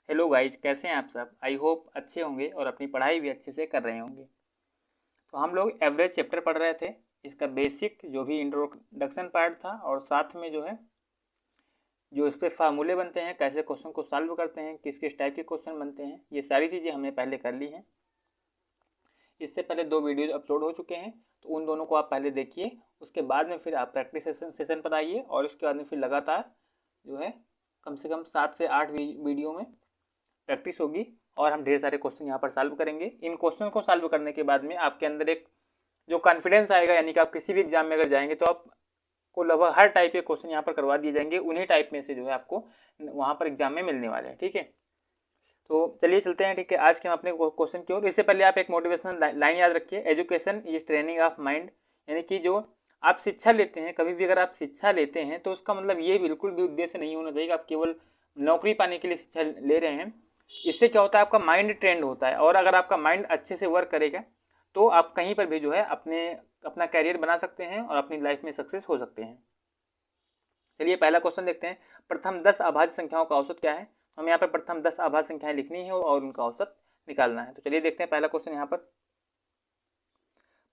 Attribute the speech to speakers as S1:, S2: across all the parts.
S1: Hello guys, कैसे हैं आप सब। आई होप अच्छे होंगे और अपनी पढ़ाई भी अच्छे से कर रहे होंगे। तो हम लोग एवरेज चैप्टर पढ़ रहे थे। इसका बेसिक जो भी इंट्रोडक्शन पार्ट था और साथ में जो है जो इस पे फार्मूले बनते हैं, कैसे क्वेश्चन को सॉल्व करते हैं, किस किस टाइप के क्वेश्चन बनते हैं, ये सारी चीज़ें हमने पहले कर ली हैं। इससे पहले 2 वीडियोज अपलोड हो चुके हैं, तो उन दोनों को आप पहले देखिए। उसके बाद में फिर आप प्रैक्टिस सेशन पर आइए और उसके बाद में फिर लगातार जो है कम से कम 7 से 8 वीडियो में प्रैक्टिस होगी और हम ढेर सारे क्वेश्चन यहाँ पर सॉल्व करेंगे। इन क्वेश्चन को सॉल्व करने के बाद में आपके अंदर एक जो कॉन्फिडेंस आएगा, यानी कि आप किसी भी एग्जाम में अगर जाएंगे तो आपको लगभग हर टाइप के क्वेश्चन यहाँ पर करवा दिए जाएंगे। उन्हीं टाइप में से जो है आपको वहाँ पर एग्जाम में मिलने वाले हैं। ठीक है, तो चलिए चलते हैं। ठीक है, आज के हम अपने क्वेश्चन की ओर। इससे पहले आप एक मोटिवेशनल लाइन याद रखिए, education is training of mind. यानी कि जो आप शिक्षा लेते हैं, कभी भी अगर आप शिक्षा लेते हैं तो उसका मतलब ये बिल्कुल भी उद्देश्य नहीं होना चाहिए कि आप केवल नौकरी पाने के लिए शिक्षा ले रहे हैं। इससे क्या होता है, आपका माइंड ट्रेंड होता है और अगर आपका माइंड अच्छे से वर्क करेगा तो आप कहीं पर भी जो है अपना कैरियर बना सकते हैं और अपनी लाइफ में सक्सेस हो सकते हैं। चलिए पहला क्वेश्चन देखते हैं। प्रथम 10 अभाज्य संख्याओं का औसत क्या है। हमें यहाँ पर प्रथम 10 अभाज्य संख्याएं लिखनी है और उनका औसत निकालना है। तो चलिए देखते हैं पहला क्वेश्चन। यहाँ पर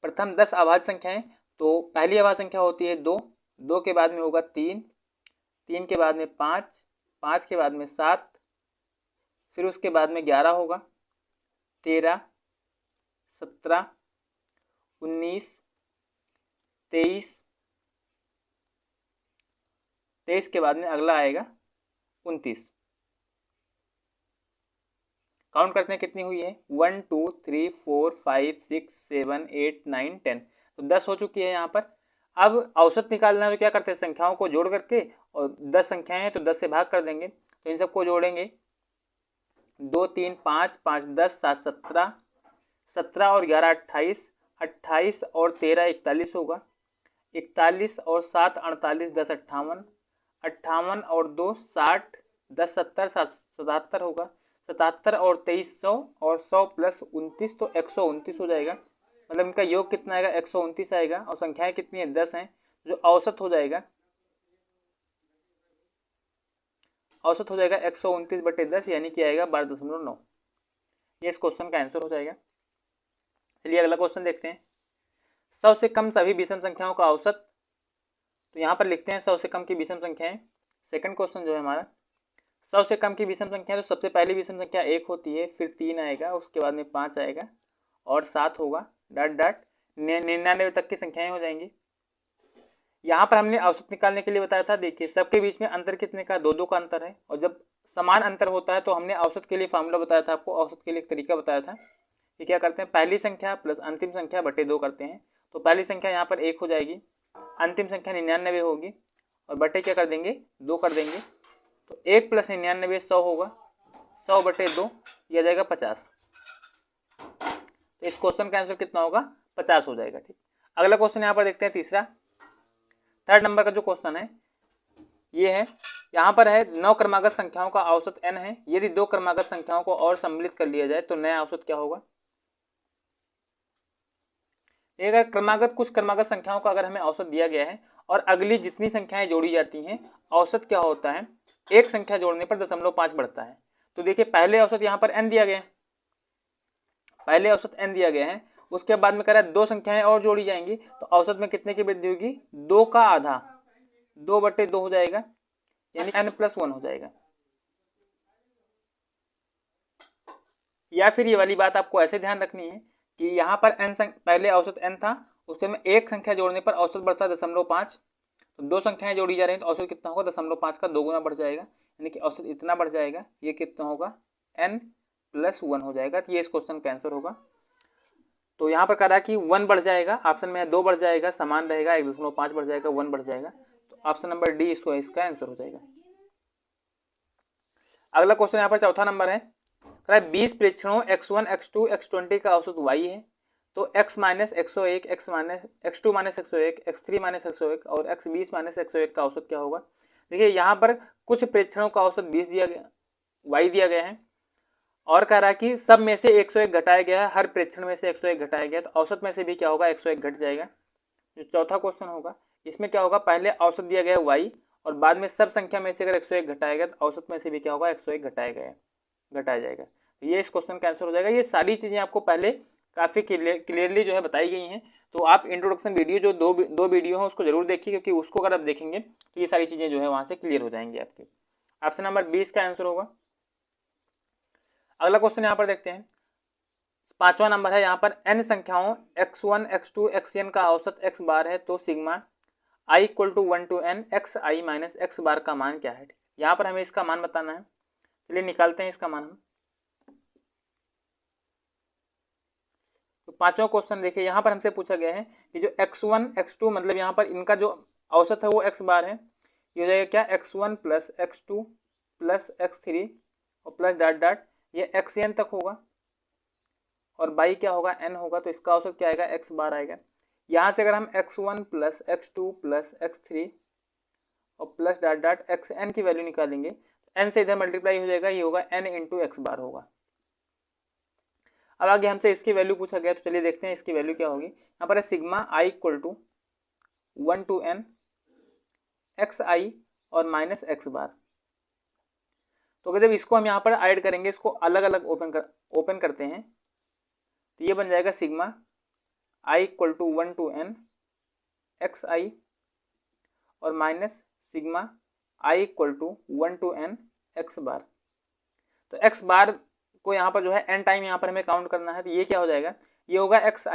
S1: प्रथम 10 अभाज्य संख्याएं, तो पहली अभाज्य संख्या होती है 2, 2 के बाद में होगा 3, 3 के बाद में 5, 5 के बाद में 7, फिर उसके बाद में 11 होगा, 13, 17, 19, 23, 23 के बाद में अगला आएगा 29। काउंट करते हैं कितनी हुई है, 1 2 3 4 5 6 7 8 9 10। तो 10 हो चुकी है यहाँ पर। अब औसत निकालना है तो क्या करते हैं, संख्याओं को जोड़ करके, और 10 संख्याएं हैं तो 10 से भाग कर देंगे। तो इन सबको जोड़ेंगे, 2 3 5 5 10 7 17, 17 और 11 28, 28 और 13 41 होगा, 41 और 7 48, 10 58, 58 और 2 60, 10 70 77 होगा, 77 और 23 100, और 100 प्लस 29 तो 129 हो जाएगा। मतलब इनका योग कितना आएगा, 129 आएगा। और संख्याएं कितनी है, 10 हैं। जो औसत हो जाएगा 129/10, यानी कि आएगा 12.9। ये इस क्वेश्चन का आंसर हो जाएगा। चलिए अगला क्वेश्चन देखते हैं। 100 से कम सभी विषम संख्याओं का औसत। तो यहाँ पर लिखते हैं 100 से कम की विषम संख्याएं। सेकंड क्वेश्चन जो है हमारा, 100 से कम की विषम संख्या, तो सबसे पहली विषम संख्या 1 होती है, फिर 3 आएगा, उसके बाद में 5 आएगा और 7 होगा, डॉट डॉट 99 तक की संख्याएं हो जाएंगी। यहाँ पर हमने औसत निकालने के लिए बताया था। देखिए सबके बीच में अंतर कितने का, 2 2 का अंतर है। और जब समान अंतर होता है तो हमने औसत के लिए फार्मूला बताया था आपको, औसत के लिए एक तरीका बताया था कि क्या करते हैं, पहली संख्या प्लस अंतिम संख्या बटे 2 करते हैं। तो पहली संख्या यहाँ पर 1 हो जाएगी, अंतिम संख्या 99 होगी, और बटे क्या कर देंगे, 2 कर देंगे। तो 1 प्लस 99 100 होगा, 100 बटे 2 यह आ जाएगा 50। तो इस क्वेश्चन का आंसर कितना होगा, 50 हो जाएगा। ठीक, अगला क्वेश्चन यहाँ पर देखते हैं, तीसरा, थर्ड नंबर का जो क्वेश्चन है ये है। यहाँ पर है 9 क्रमागत संख्याओं का औसत n है। यदि 2 क्रमागत संख्याओं को और सम्मिलित कर लिया जाए तो नया औसत क्या होगा। अगर क्रमागत कुछ क्रमागत संख्याओं का अगर हमें औसत दिया गया है और अगली जितनी संख्याएं जोड़ी जाती हैं, औसत क्या होता है, एक संख्या जोड़ने पर 0.5 बढ़ता है। तो देखिए पहले औसत यहाँ पर n दिया गया है, पहले औसत n दिया गया है, उसके बाद में कह रहा है 2 संख्याएं और जोड़ी जाएंगी तो औसत में कितने की वृद्धि होगी, 2 का आधा, 2/2 हो जाएगा, यानी n+1 हो जाएगा। या फिर ये वाली बात आपको ऐसे ध्यान रखनी है कि यहाँ पर पहले औसत n था, उसके में एक संख्या जोड़ने पर औसत बढ़ता है 0.5। तो 2 संख्याएं जोड़ी जा रही हैं तो औसत कितना होगा, 0.5 का 2 गुना बढ़ जाएगा, यानी कि औसत इतना बढ़ जाएगा। ये कितना होगा, n+1 हो जाएगा। तो ये इस क्वेश्चन का आंसर होगा। तो यहाँ पर कह रहा है कि 1 बढ़ जाएगा, ऑप्शन में है 2 बढ़ जाएगा, समान रहेगा, 1.5 बढ़ जाएगा, 1 बढ़ जाएगा। तो ऑप्शन नंबर डी इसका आंसर हो जाएगा। अगला क्वेश्चन यहाँ पर चौथा नंबर है, 20 प्रेक्षणों x1 x2 x20 का औसत y है। तो x minus 101, x2 minus 101, x3 minus 101 और x20 माइनस 101 का औसत क्या होगा। देखिए यहाँ पर कुछ प्रेक्षणों का औसत 20 दिया गया, y दिया गया है, और कह रहा है कि सब में से 101 घटाया गया है, हर प्रेक्षण में से 101 घटाया गया, तो औसत में से भी क्या होगा, 101 घट जाएगा। जो चौथा क्वेश्चन होगा इसमें क्या होगा, पहले औसत दिया गया है y और बाद में सब संख्या में से अगर 101 घटाया गया तो औसत में से भी क्या होगा, 101 घटाया गया है। घटाया जाएगा। तो ये इस क्वेश्चन का आंसर हो जाएगा। ये सारी चीज़ें आपको पहले काफ़ी क्लियरली जो है बताई गई हैं। तो आप इंट्रोडक्शन वीडियो जो दो वीडियो हैं उसको जरूर देखिए, क्योंकि उसको अगर आप देखेंगे तो ये सारी चीज़ें जो है वहाँ से क्लियर हो जाएंगी आपकी। ऑप्शन नंबर 20 का आंसर होगा। अगला क्वेश्चन यहाँ पर देखते हैं, 5वां नंबर है। यहाँ पर n संख्याओं x1 x2 xn का औसत x बार है, तो sigma i equal to 1 to n x i minus x bar का मान क्या है। यहाँ पर हमें इसका मान बताना है। चलिए निकालते हैं इसका मान हम। तो 5वां क्वेश्चन देखिए, यहाँ पर हमसे पूछा गया है कि जो x1 x2 मतलब यहाँ पर इनका जो औसत है वो x बार है। ये हो जाएगा क्या, x1 plus x2 plus x3 और प्लस डॉट डॉट ये xn तक होगा, और बाई क्या होगा, n होगा। तो इसका औसत क्या आएगा, x बार आएगा। यहाँ से अगर हम x1 plus x2 plus x3 और प्लस डॉट डॉट xn की वैल्यू निकालेंगे तो n से इधर मल्टीप्लाई हो जाएगा, ये होगा n इंटू एक्स बार होगा। अब आगे हमसे इसकी वैल्यू पूछा गया, तो चलिए देखते हैं इसकी वैल्यू क्या होगी। यहाँ पर है sigma i equal to 1 to n x i और माइनस एक्स बार। तो जब इसको हम यहाँ पर ऐड करेंगे, इसको अलग अलग ओपन करते हैं, तो ये बन जाएगा sigma i equal to 1 to n x i और minus sigma i equal to 1 to n x bar. तो एक्स बार को यहाँ पर जो है n टाइम यहाँ पर हमें काउंट करना है, तो ये क्या हो जाएगा, ये होगा एक्स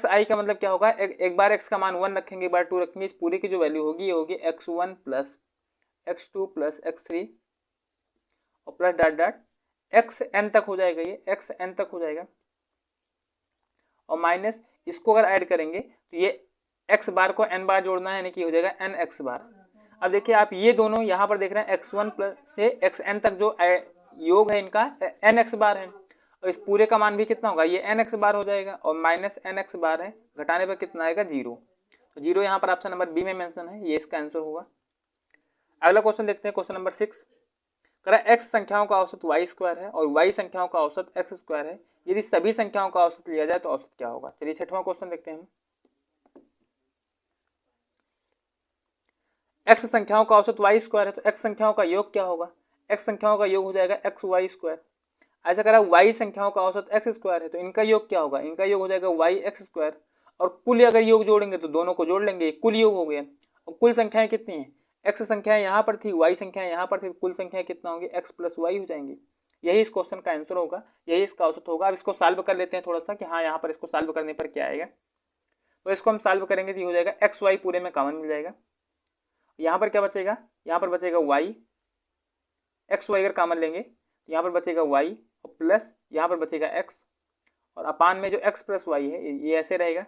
S1: आई का मतलब क्या होगा, एक बार x का मान 1 रखेंगे, एक बार 2 रखेंगे, इस पूरी की जो वैल्यू होगी ये होगी x1 plus x2 plus x3 और प्लस डॉट डॉट xn तक हो जाएगा, ये xn तक हो जाएगा। और माइनस इसको अगर ऐड करेंगे तो ये x बार को n बार जोड़ना है, यानी कि हो जाएगा n x बार। अब देखिए आप ये दोनों यहाँ पर देख रहे हैं x1 प्लस से xn तक जो योग है इनका n x बार है, और इस पूरे का मान भी कितना होगा, ये n x बार हो जाएगा, और माइनस n x बार है, घटाने पर कितना आएगा, 0। तो 0 यहाँ पर ऑप्शन नंबर बी में मेंशन है, ये इसका आंसर होगा। अगला क्वेश्चन देखते हैं, क्वेश्चन नंबर 6 करा x संख्याओं का औसत y स्क्वायर है और y संख्याओं का औसत x स्क्वायर है, यदि सभी संख्याओं का औसत लिया जाए तो औसत क्या होगा। चलिए 6वां क्वेश्चन देखते हैं हम। x संख्याओं का औसत y स्क्वायर है, तो x संख्याओं का योग क्या होगा, x संख्याओं का योग हो जाएगा एक्स वाई स्क्वायर। ऐसा करा y संख्याओं का औसत x स्क्वायर है, तो इनका योग क्या होगा, इनका योग हो जाएगा y एक्स स्क्वायर, और कुल अगर योग जोड़ेंगे तो दोनों को जोड़ लेंगे, कुल योग हो गया। और कुल संख्याएं कितनी हैं, x संख्याएं यहाँ पर थी, y संख्याएं यहाँ पर थी, कुल संख्याएं कितना होंगी, x प्लस वाई हो जाएंगी। यही इस क्वेश्चन का आंसर होगा, यही इसका औसत होगा। अब इसको सॉल्व कर लेते हैं थोड़ा सा कि हाँ यहाँ पर इसको सॉल्व करने पर क्या आएगा। तो इसको हम सॉल्व करेंगे तो ये हो जाएगा एक्स वाई पूरे में कॉमन मिल जाएगा। यहाँ पर क्या बचेगा, यहाँ पर बचेगा y, एक्स वाई अगर कॉमन लेंगे तो यहाँ पर बचेगा y और प्लस यहाँ पर बचेगा x, और अपान में जो x प्लस वाई है ये ऐसे रहेगा,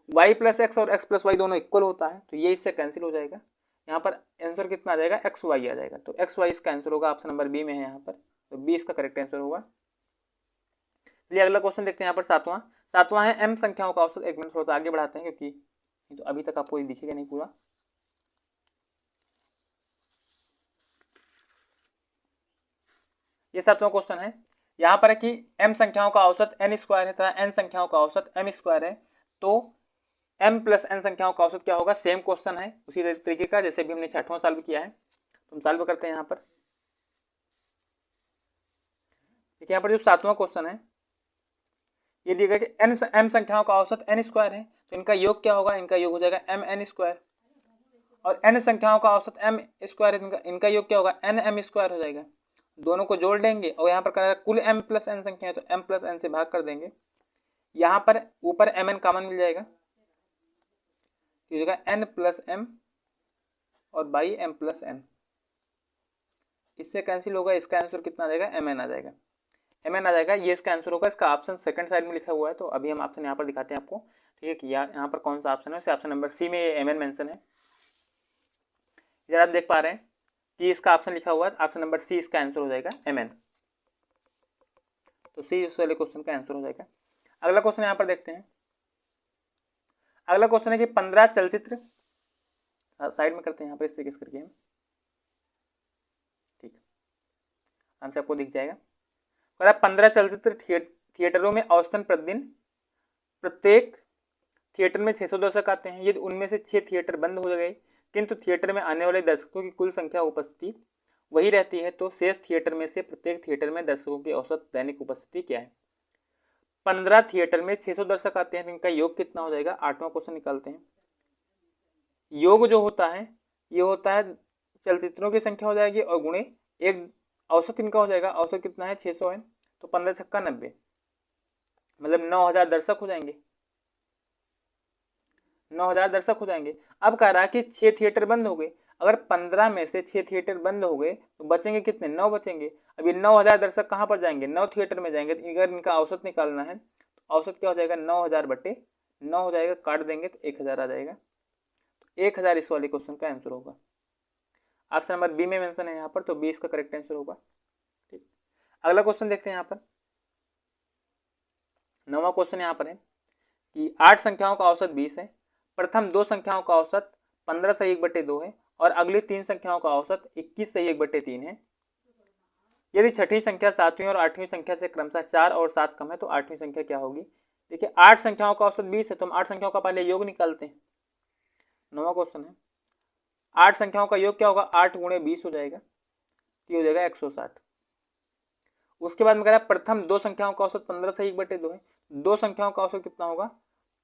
S1: y प्लस एक्स और x प्लस वाई दोनों इक्वल होता है, तो ये इससे कैंसिल हो जाएगा। यहाँ पर आंसर कितना आ जाएगा, एक्स वाई आ जाएगा। तो एक्स वाई इसका आंसर होगा, ऑप्शन नंबर बी में है यहाँ पर, तो बी इसका करेक्ट आंसर होगा। चलिए अगला क्वेश्चन देखते हैं। यहाँ पर सातवां है m संख्याओं का औसत। एक मिनट थोड़ा सा आगे बढ़ाते हैं, क्योंकि तो अभी तक आपको दिखेगा नहीं पूरा। ये 7वां क्वेश्चन है। यहाँ पर है कि m संख्याओं का औसत n स्क्वायर है तथा n संख्याओं का औसत m स्क्वायर है, तो m प्लस n संख्याओं का औसत क्या होगा। सेम क्वेश्चन है उसी तरीके का जैसे भी हमने 6वां सॉल्व किया है, तो हम सॉल्व करते हैं। यहाँ पर देखिए, यहाँ पर जो 7वां क्वेश्चन है ये दिया गया कि m संख्याओं का औसत n स्क्वायर है, तो इनका योग क्या होगा, इनका योग हो जाएगा mn स्क्वायर, और n संख्याओं का औसत m स्क्वायर है, इनका योग क्या होगा, nm स्क्वायर हो जाएगा। दोनों को जोड़ देंगे और यहाँ पर करना कुल m प्लस n संख्या है, तो m प्लस n से भाग कर देंगे। यहाँ पर ऊपर mn कॉमन मिल जाएगा, n प्लस m और बाई m प्लस n, इससे कैंसिल होगा। इसका आंसर कितना आ जाएगा, mn आ जाएगा, mn आ जाएगा। ये इसका आंसर होगा। इसका ऑप्शन सेकंड साइड में लिखा हुआ है, तो अभी हम ऑप्शन यहाँ पर दिखाते हैं आपको, ठीक है कि यहाँ पर कौन सा ऑप्शन है। ऑप्शन नंबर सी में ये mn मेंशन है। इधर आप देख पा रहे हैं कि इसका ऑप्शन लिखा हुआ है, ऑप्शन नंबर सी इसका आंसर हो जाएगा mn, तो सी इस वाले क्वेश्चन का आंसर हो जाएगा। अगला क्वेश्चन यहाँ पर देखते हैं। अगला क्वेश्चन है कि 15 चलचित्र, साइड में करते हैं यहाँ पर इस तरीके से करके हम, ठीक है, आंसर आपको दिख जाएगा। अगर 15 चलचित्र थिएटरों में औसतन प्रतिदिन प्रत्येक थिएटर में 600 दर्शक आते हैं, यदि उनमें से 6 थिएटर बंद हो गए किंतु थिएटर में आने वाले दर्शकों की कुल संख्या उपस्थिति वही रहती है, तो शेष थिएटर में से प्रत्येक थिएटर में दर्शकों की औसत दैनिक उपस्थिति क्या है। 15 थिएटर में 600 दर्शक आते हैं, तो इनका योग कितना हो जाएगा। 8वां क्वेश्चन निकालते हैं। योग जो होता है ये होता है चलचित्रों की संख्या हो जाएगी और गुणे एक औसत इनका हो जाएगा। औसत कितना है 600 है, तो 15 छक्का 90, मतलब 9000 दर्शक हो जाएंगे। 9000 दर्शक हो जाएंगे। अब कह रहा है कि 6 थिएटर बंद हो गए। अगर 15 में से 6 थिएटर बंद हो गए तो बचेंगे कितने, 9 बचेंगे। अब ये 9000 दर्शक कहाँ पर जाएंगे, 9 थिएटर में जाएंगे। तो अगर इनका औसत निकालना है तो औसत क्या हो जाएगा, 9000/9 हो जाएगा। काट देंगे तो 1000 आ जाएगा। तो 1000 इस वाले क्वेश्चन का आंसर होगा। ऑप्शन नंबर बी में मेंशन है यहाँ पर, तो 20 का करेक्ट आंसर होगा। ठीक, अगला क्वेश्चन देखते हैं। यहाँ पर 9वां क्वेश्चन यहाँ पर है कि 8 संख्याओं का औसत 20 है। प्रथम 2 संख्याओं का औसत 15/1/2 है और अगली 3 संख्याओं का औसत 21/1/3 है। यदि छठी संख्या 7वीं और 8वीं संख्या से क्रमशः 4 और 7 कम है तो 8वीं संख्या क्या होगी। देखिए 8 संख्याओं का औसत 20 है, तो हम 8 संख्याओं का पहले योग निकालते हैं। 9वां क्वेश्चन है 8 संख्याओं का योग क्या होगा, 8 × 20 हो जाएगा, ये हो जाएगा 160। उसके बाद में कह रहा है प्रथम 2 संख्याओं का औसत 15/1/2 है। 2 संख्याओं का औसत कितना होगा,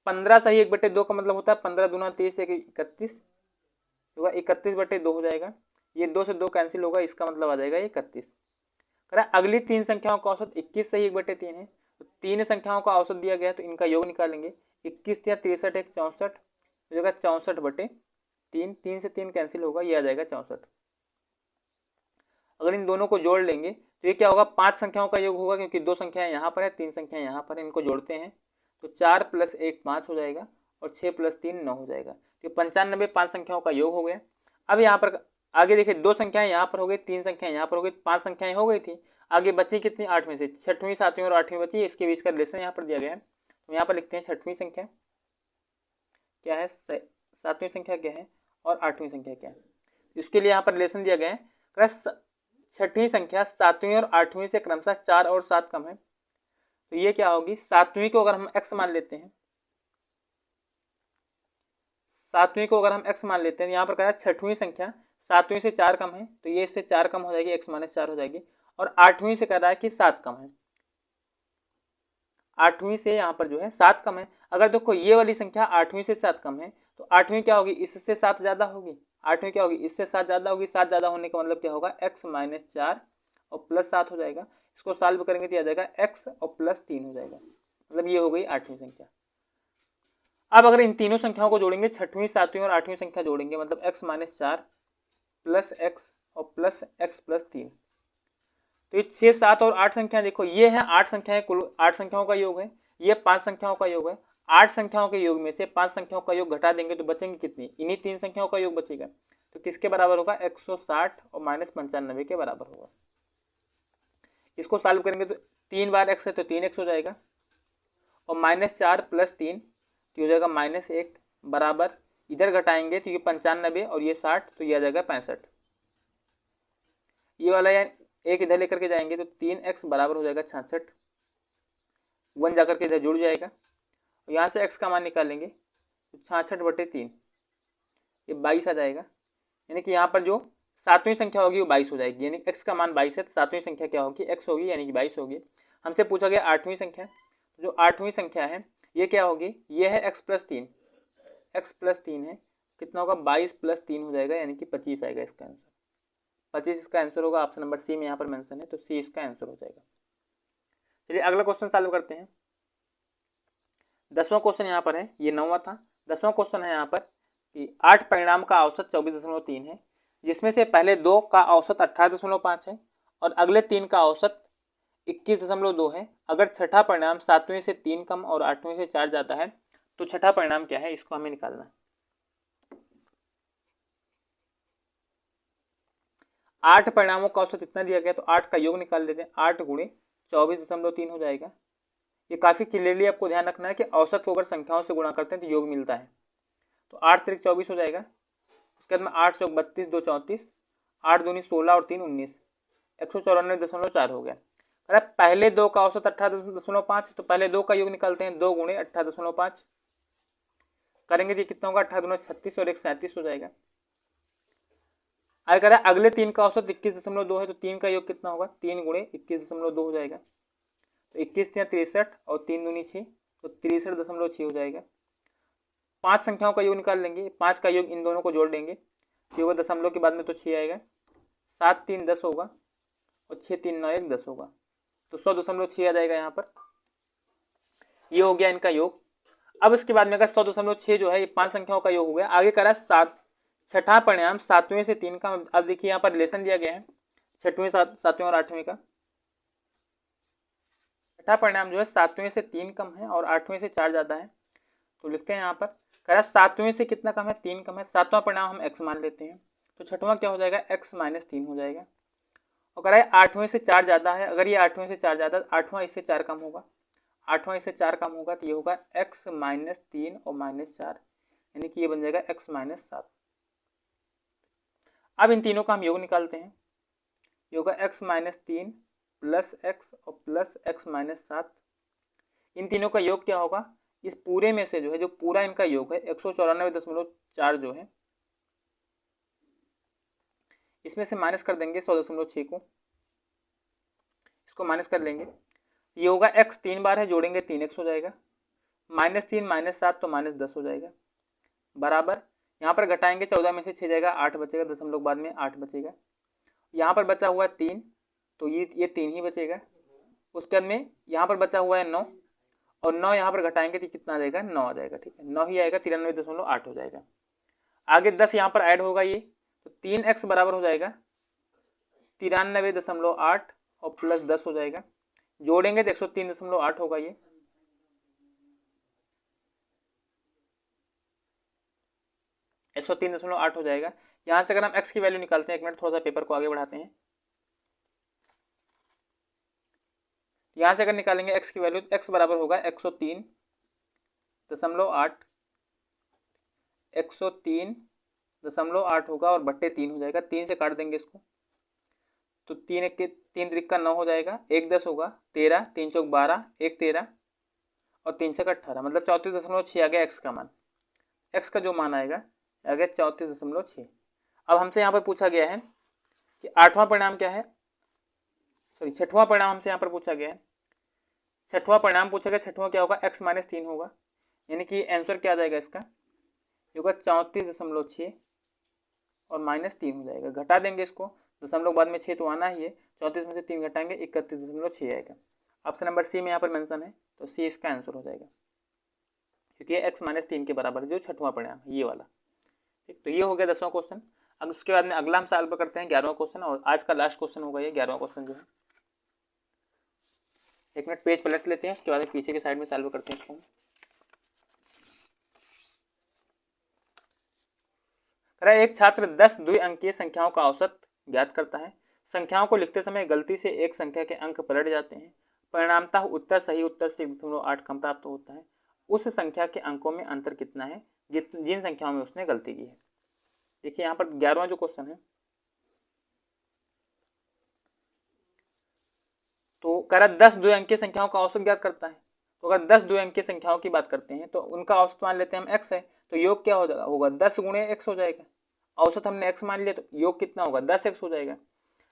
S1: 15/1/2 का मतलब होता है 15 दूना 30 31 होगा, 31/2 हो जाएगा। ये 2 से 2 कैंसिल होगा, इसका मतलब आ जाएगा 31। कह रहा है अगली 3 संख्याओं का औसत 21/1/3 है। तो 3 संख्याओं का औसत दिया गया है तो इनका योग निकालेंगे। 21 या 63 एक 64 हो जाएगा, 64/3। 3 से 3 कैंसिल होगा, ये आ जाएगा 64। अगर इन दोनों को जोड़ लेंगे तो ये क्या होगा, 5 संख्याओं का योग होगा, क्योंकि 2 संख्याएं यहाँ पर है, 3 संख्याएं यहाँ पर है। इनको जोड़ते हैं तो 4 + 1 5 हो जाएगा और 6 + 3 9 हो जाएगा। तो 95 5 संख्याओं का योग हो गया। अब यहाँ पर आगे देखिए 2 संख्याएं यहाँ पर हो गई, 3 संख्याएं यहाँ पर हो गई, 5 संख्याएं हो गई थी। आगे बची कितनी, 8 में से 6वीं 7वीं और 8वीं बची। इसके बीच का रिलेशन यहाँ पर दिया गया है, तो यहाँ पर लिखते हैं 6वीं संख्या क्या है, 7वीं संख्या क्या है और 8वीं संख्या क्या है। इसके लिए यहाँ पर रिलेशन दिया गया है। छठी संख्या 7वीं और 8वीं से क्रमशः 4 और 7 कम है, तो ये क्या होगी, 7वीं को अगर हम x मान लेते हैं, 7वीं को अगर हम x मान लेते हैं, यहाँ पर कह रहा है छठवीं संख्या 7वीं से 4 कम है, तो ये इससे 4 कम हो जाएगी, x - 4 हो जाएगी। और 8वीं से कह रहा है कि 7 कम है, 8वीं से यहाँ पर जो है 7 कम है। अगर देखो ये वाली संख्या 8वीं से 7 कम है तो 8वीं क्या होगी, इससे 7 ज्यादा होगी। 8वीं क्या होगी, इससे 7 ज्यादा होगी। 7 ज्यादा होने का मतलब क्या होगा, x - 4 और +7 हो जाएगा। इसको सॉल्व करेंगे तो आ जाएगा x और +3 हो जाएगा, मतलब ये हो गई 8वीं संख्या। अब अगर इन तीनों संख्याओं को जोड़ेंगे, 6वीं 7वीं और 8वीं संख्या जोड़ेंगे, मतलब x - 4 + x और +x +3। तो ये 6 7 और 8 संख्या देखो, ये है 8 संख्याएं, कुल 8 संख्याओं का योग है। ये 5 संख्याओं का योग है। 8 संख्याओं के योग में से 5 संख्याओं का योग घटा देंगे तो बचेंगे कितनी, इन्हीं 3 संख्याओं का योग बचेगा। तो किसके बराबर होगा, 160 और -95 के बराबर होगा। इसको सॉल्व करेंगे तो 3 बार x है तो 3x हो जाएगा और -4 + 3 तो हो जाएगा -1 बराबर, इधर घटाएंगे तो ये 95 और ये 60, तो ये आ जाएगा 65। ये वाला एक इधर लेकर के जाएंगे तो 3x बराबर हो जाएगा 66, 1 जाकर के इधर जुड़ जाएगा। यहाँ से x का मान निकालेंगे तो 66/3 ये 22 आ जाएगा। यानी कि यहाँ पर जो 7वीं संख्या होगी वो 22 हो जाएगी, यानी x का मान 22 है तो 7वीं संख्या क्या होगी, x होगी, यानी कि 22 होगी। हमसे पूछा गया 8वीं संख्या, जो 8वीं संख्या है ये क्या होगी, ये है x + 3, x + 3 है, कितना होगा, 22 + 3 हो जाएगा, यानी कि 25 आएगा इसका आंसर। 25 इसका आंसर होगा। ऑप्शन नंबर सी में यहाँ पर मेंशन है, तो सी इसका आंसर हो जाएगा। चलिए अगला क्वेश्चन सॉल्व करते हैं। 10वां क्वेश्चन यहाँ पर है, ये 9वां था। 10वां क्वेश्चन है यहाँ पर कि 8 परिणाम का औसत 24.3 है, जिसमें से पहले 2 का औसत 18.5 है और अगले 3 का औसत 21.2 है। अगर छठा परिणाम 7वीं से 3 कम और 8वीं से 4 ज्यादा है तो छठा परिणाम क्या है, इसको हमें निकालना है। 8 परिणामों का औसत इतना दिया गया तो 8 का योग निकाल देते हैं। 8 × 24.3 हो जाएगा। ये काफी क्लियरली आपको ध्यान रखना है कि औसत को अगर संख्याओं से गुणा करते हैं तो योग मिलता है। तो 8 × 24 हो जाएगा। उसके बाद में 8 × 32 2 34, 8 दूनी 16 और 3 19, 194.4 हो गया। अरे पहले 2 का औसत 18.5, तो पहले 2 का योग निकालते हैं। 2 × 18.5 करेंगे तो कितना होगा, 18 दूना 36 और 1 37 हो जाएगा। आगे कह रहा है अगले 3 का औसत 21.2 है, तो 3 का योग कितना होगा, 3 गुणे 21.2 हो जाएगा, तो 21 या 63 और 3 दूनी 6, तो 63.6 हो जाएगा। 5 संख्याओं का योग निकाल लेंगे, 5 का योग इन दोनों को जोड़ देंगे, योग दशमलव के बाद में तो 6 आएगा, 7 3 10 होगा और 6 3 9 1 10 होगा, तो 100.6 आ जाएगा यहाँ पर। ये हो गया इनका योग। अब इसके बाद में अगर 100.6 जो है ये 5 संख्याओं का योग हो गया। आगे करा छठा परिणाम 7वें से 3 का। अब देखिए यहाँ पर रिलेशन दिया गया है 6वें 7वें और 8वें का। छठा परिणाम जो है 7वें से 3 कम है और 8वें से 4 ज्यादा है, तो लिखते हैं यहाँ पर करा 7वें से कितना कम है, 3 कम है। 7वां परिणाम हम x मान लेते हैं, तो छठवां क्या हो जाएगा, x - 3 हो जाएगा। और करा 8वें से 4 ज्यादा है, अगर ये 8वें से 4 ज्यादा, 8वां इससे 4 कम होगा, 8वां इससे 4 कम होगा, तो ये होगा x - 3 और -4, यानी कि ये बन जाएगा x - 7। अब इन तीनों का हम योग निकालते हैं, ये होगा x - 3 प्लस x और प्लस x - 7। इन तीनों का योग क्या होगा, इस पूरे में से जो है, जो पूरा इनका योग है 194.4 जो है, इसमें से माइनस कर देंगे 100.6 को, इसको माइनस कर लेंगे। ये होगा x 3 बार है, जोड़ेंगे 3x हो जाएगा, -3 -7 तो -10 हो जाएगा, बराबर यहाँ पर घटाएंगे 14 में से 6 जाएगा, 8 बचेगा, दशमलव बाद में 8 बचेगा। यहाँ पर बचा हुआ है 3, तो ये 3 ही बचेगा। उसके बाद में यहाँ पर बचा हुआ है 9, और 9 यहाँ पर घटाएंगे तो कितना आ जाएगा, 9 आ जाएगा, ठीक है, 9 ही आएगा, 93.8 हो जाएगा। आगे 10 यहाँ पर ऐड होगा, ये तो 3x बराबर हो जाएगा 93.8 और प्लस 10 हो जाएगा, जोड़ेंगे तो 103.8 होगा, ये 103.8 हो जाएगा। यहाँ से अगर हम x की वैल्यू निकालते हैं, एक मिनट थोड़ा सा पेपर को आगे बढ़ाते हैं। यहाँ से अगर निकालेंगे x की वैल्यू, तो x बराबर होगा 103.8, 103.8 होगा और बट्टे 3 हो जाएगा, 3 से काट देंगे इसको, तो 3 3 का 9 हो जाएगा, 1 10 होगा, 13, 3 चौक 12, 1 13 और 3 से 18, मतलब 34.6 आ गया x का मान। x का जो मान आएगा आ गया 34.6। अब हमसे यहाँ पर पूछा गया है कि 8वां परिणाम क्या है, सॉरी 6वां परिणाम हमसे यहाँ पर पूछा गया है, 6वां परिणाम पूछा गया, 6वां क्या होगा, x - 3 होगा, यानी कि आंसर क्या आ जाएगा इसका, ये होगा 34.6 और -3 हो जाएगा। घटा देंगे इसको, दशमलव बाद में 6 तो आना ही है, 34 में से 3 घटाएंगे 31.6 आएगा। ऑप्शन नंबर सी में यहाँ पर मेंशन है, तो सी इसका आंसर हो जाएगा, क्योंकि x - 3 के बराबर जो 6वां परिणाम है ये वाला, ठीक। तो ये हो गया 10वां क्वेश्चन। अब उसके बाद में अगला हम सॉल्व करते हैं 11वां क्वेश्चन, और आज का लास्ट क्वेश्चन होगा ये 11वां क्वेश्चन जो है। एक मिनट पेज पलट लेते हैं, उसके बाद पीछे के साइड में सॉल्व करते हैं इसको। एक छात्र 10 द्विअंकीय संख्याओं का औसत ज्ञात करता है। संख्याओं को लिखते समय गलती से एक संख्या के अंक पलट जाते हैं, परिणामतः उत्तर सही उत्तर से 1.8 कम प्राप्त होता है। उस संख्या के अंकों में अंतर कितना है जिन संख्याओं में उसने गलती की है। देखिए यहाँ पर 11वां जो क्वेश्चन है, तो कह रहा 10 द्विअंकीय संख्याओं का औसत ज्ञात करता है। तो अगर 10 द्विअंकीय संख्याओं की बात करते हैं तो उनका औसत मान लेते हैं हम x है, तो योग क्या होगा 10 गुणे x हो जाएगा। औसत हमने x मान लिया, तो योग कितना होगा 10x हो जाएगा।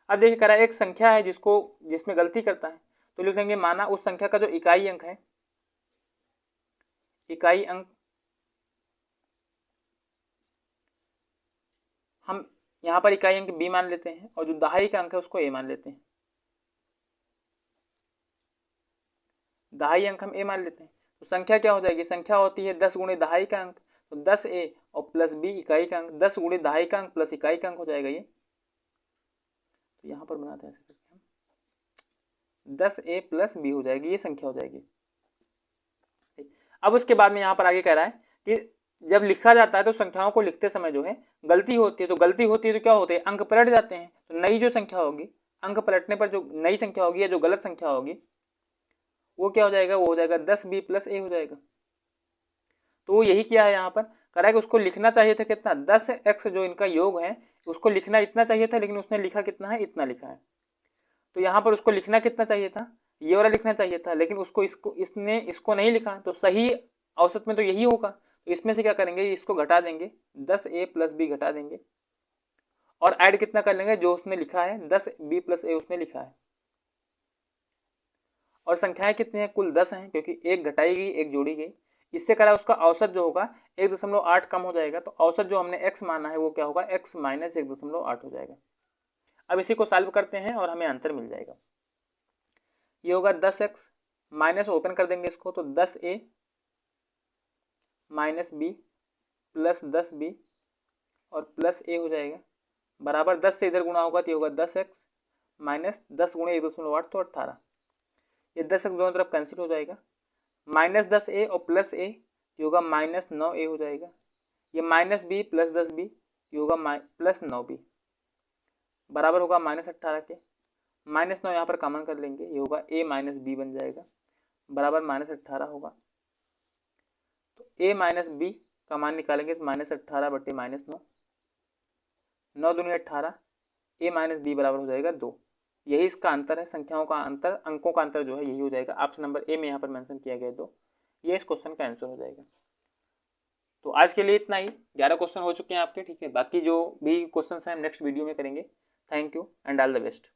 S1: अब देखिए कह रहा है एक संख्या है जिसमें गलती करता है, तो लिख देंगे माना उस संख्या का जो इकाई अंक है, इकाई अंक हम यहाँ पर इकाई अंक b मान लेते हैं, और जो दहाई का अंक है उसको a मान लेते हैं। दहाई अंक हम a मान लेते हैं, तो संख्या क्या हो जाएगी, संख्या होती है 10 गुणे दहाई का अंक, तो 10a और प्लस b इकाई का अंक, 10 गुणे दहाई का अंक प्लस इकाई का अंक हो जाएगा ये। तो यहाँ पर बनाते हैं ऐसे करके हम 10a प्लस b हो जाएगी, ये संख्या हो जाएगी। अब उसके बाद में यहाँ पर आगे कह रहा है कि जब लिखा जाता है तो संख्याओं को लिखते समय जो है गलती होती है, तो गलती होती है तो क्या होते हैं, अंक पलट जाते हैं। तो नई जो संख्या होगी, अंक पलटने पर जो नई संख्या होगी या जो गलत संख्या होगी वो क्या हो जाएगा, वो हो जाएगा 10b प्लस a हो जाएगा। तो वो यही किया है, यहाँ पर कह रहा है कि उसको लिखना चाहिए था कितना, 10x जो इनका योग है उसको लिखना इतना चाहिए था, लेकिन उसने लिखा कितना है, इतना लिखा है। तो यहाँ पर उसको लिखना कितना चाहिए था, ये वाला लिखना चाहिए था, लेकिन इसने इसको नहीं लिखा, तो सही औसत में तो यही होगा। तो इसमें से क्या करेंगे, इसको घटा देंगे, 10a प्लस b घटा देंगे, और ऐड कितना कर लेंगे, जो उसने लिखा है 10b + a उसने लिखा है। और संख्याएं कितनी हैं, कुल 10 हैं, क्योंकि एक घटाई गई एक जोड़ी गई। इससे करा उसका औसत जो होगा 1.8 कम हो जाएगा, तो औसत जो हमने x माना है वो क्या होगा, x - 1.8 हो जाएगा। अब इसी को सॉल्व करते हैं और हमें आंसर मिल जाएगा। ये होगा 10x माइनस, ओपन कर देंगे इसको, तो 10a - b + 10b और प्लस a हो जाएगा बराबर 10 से इधर गुणा होगा तो ये होगा 10x माइनस 10 गुणे 1.8 तो 18। ये 10x दोनों तरफ कैंसिल हो जाएगा, -10a और प्लस a ये होगा -9a हो जाएगा। ये -b + 10b ये होगा +9b बराबर होगा -18 के। -9 यहाँ पर कॉमन कर लेंगे, ये होगा a - b बन जाएगा बराबर -18 होगा। तो a - b का मान निकालेंगे तो -18 बटे -9, 9 दूनी 18, a - b बराबर हो जाएगा 2। यही इसका अंतर है, संख्याओं का अंतर, अंकों का अंतर जो है यही हो जाएगा। ऑप्शन नंबर ए में यहाँ पर मेंशन किया गया 2, ये इस क्वेश्चन का आंसर हो जाएगा। तो आज के लिए इतना ही, 11 क्वेश्चन हो चुके हैं आपके, ठीक है। बाकी जो भी क्वेश्चन हैं हम नेक्स्ट वीडियो में करेंगे। Thank you and all the best.